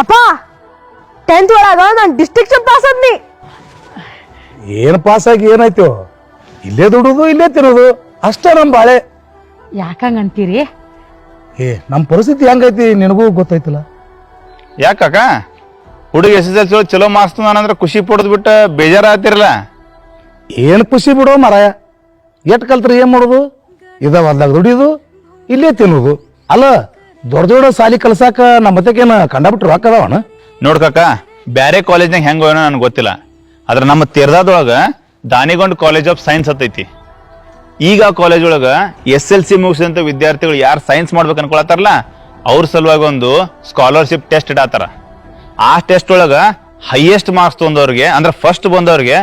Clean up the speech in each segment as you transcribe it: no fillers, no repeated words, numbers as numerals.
ಅಪ್ಪ 10th ಒಳಗ ನಾನು ಡಿಸ್ಟಿಂಕ್ಷನ್ ಪಾಸ್ ಆದ್ನಿ. ಏನು ಪಾಸ್ ಆಗಿ ಏನಾಯ್ತು? ಇಲ್ಲೇ ದುಡುದು ಇಲ್ಲೇ ತಿನ್ನೋದು ಅಷ್ಟೇ ನಮ್ಮ ಬಾಳೆ. ಯಾಕಂಗಂತೀರಿ? ನಮ್ಮ ಪರಿಸ್ಥಿತಿ ಹೆಂಗೈತಿ ನಿನಗೂ ಗೊತ್ತೈತಲ್ಲ. ಯಾಕ ಹುಡುಗ SSLC ಚಲೋ ಮಾರ್ಕ್ಸ್ ಅಂದ್ರೆ ಖುಷಿ ಪಡೋದು ಬಿಟ್ಟು ಬೇಜಾರ ಆಗ್ತಿರಲ್ಲ. ಏನು ಖುಷಿ ಬಿಡೋ ಮಾರಾಯ, ಎಟ್ ಕಲ್ತ್ರೆ ಏನ್ ಮಾಡೋದು? ಹೊಲ್ದಾಗ ದುಡಿಯೋದು ಇಲ್ಲೇ ತಿನ್ನೋದು. ಅಲ್ಲ ದೊಡ್ಡ ದೊಡ್ಡ ಸಾಲಿ ಕಲ್ಸಾಕ ನಮ್ಮ ಮತ್ತೇನು ಕಂಡಬಿಟ್ರು ರೊಕ್ಕ ಅದಾವಣ? ನೋಡ್ಕಾಕ ಬ್ಯಾರೆ ಕಾಲೇಜ್ನಾಗ ಹೆಂಗ ಏನೋ ನನಗೆ ಗೊತ್ತಿಲ್ಲ, ಆದ್ರೆ ನಮ್ಮ ತೀರ್ದಾದೊಳಗ ದಾನಿಗೊಂಡ್ ಕಾಲೇಜ್ ಆಫ್ ಸೈನ್ಸ್ ಹತ್ತೈತಿ. ಈಗ ಆ ಕಾಲೇಜ್ ಒಳಗ SLC ಮುಗಿಸಿದಂತ ವಿದ್ಯಾರ್ಥಿಗಳು ಯಾರು ಸೈನ್ಸ್ ಮಾಡ್ಬೇಕು ಅನ್ಕೊಳತ್ತಾರಲ್ಲ ಅವ್ರ ಸಲುವಾಗಿ ಒಂದು ಸ್ಕಾಲರ್ಶಿಪ್ ಟೆಸ್ಟ್ ಇಡಾತಾರ. ಆ ಟೆಸ್ಟ್ ಒಳಗ ಹೈಯೆಸ್ಟ್ ಮಾರ್ಕ್ಸ್ ತೊಗೊಂಡವ್ರಿಗೆ ಅಂದ್ರೆ ಫಸ್ಟ್ ಬಂದವ್ರಿಗೆ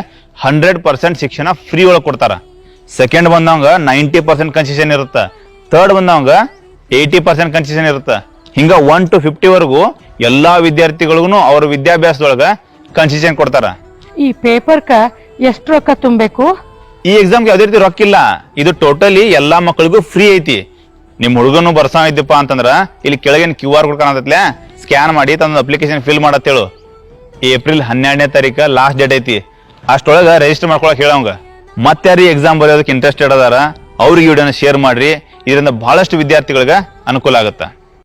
100% ಶಿಕ್ಷಣ ಫ್ರೀ ಒಳಗೆ ಕೊಡ್ತಾರ. ಸೆಕೆಂಡ್ ಬಂದವಂಗ 90% ಕನ್ಸೆಷನ್ ಇರುತ್ತೆ. ಥರ್ಡ್ ಬಂದವಂಗ 80% ಕನ್ಸೆಷನ್ ಇರುತ್ತೆ. ಹಿಂಗ 1 to 50 ವರೆಗೂ ಎಲ್ಲಾ ವಿದ್ಯಾರ್ಥಿಗಳಿಗೂ ಅವ್ರ ವಿದ್ಯಾಭ್ಯಾಸದೊಳಗ ಕನ್ಸೆಷನ್ ಕೊಡ್ತಾರ. ಈ ಪೇಪರ್ಕ ಎಷ್ಟು ರೊಕ್ಕ ತುಂಬಬೇಕು? ಈ ಎಕ್ಸಾಮ್ಗೆ ಯಾವುದೇ ರೀತಿ ರೊಕ್ಕ ಇಲ್ಲ. ಇದು ಟೋಟಲಿ ಎಲ್ಲಾ ಮಕ್ಕಳಿಗೂ ಫ್ರೀ ಐತಿ. ನಿಮ್ ಹುಡುಗನು ಬರ್ಸಾ ಇದ್ದಪ್ಪ ಅಂತಂದ್ರ ಇಲ್ಲಿ ಕೆಳಗಿನ QR ಕೋಡ್ ಕಾಣತತ್ಲೆ, ಸ್ಕ್ಯಾನ್ ಮಾಡಿ ತಂದ ಅಪ್ಲಿಕೇಶನ್ ಫಿಲ್ ಮಾಡತ್ತೇಳು. ಏಪ್ರಿಲ್ 12ನೇ ತಾರೀಕು ಲಾಸ್ಟ್ ಡೇಟ್ ಐತಿ. ಅಷ್ಟೊಳಗ ರಿಜಿಸ್ಟರ್ ಮಾಡ್ಕೊಳಕ್ ಹೇಳವಂಗ. ಮತ್ತಾರು ಎಕ್ಸಾಮ್ ಬರೆಯೋದಕ್ಕೆ ಇಂಟ್ರೆಸ್ಟೆಡ್ ಅದಾರ ಅವ್ರಿಗೆ ವಿಡಿಯೋನ ಶೇರ್ ಮಾಡ್ರಿ. ಇದರಿಂದ ಬಹಳಷ್ಟು ವಿದ್ಯಾರ್ಥಿಗಳಿಗೆ ಅನುಕೂಲ ಆಗುತ್ತೆ.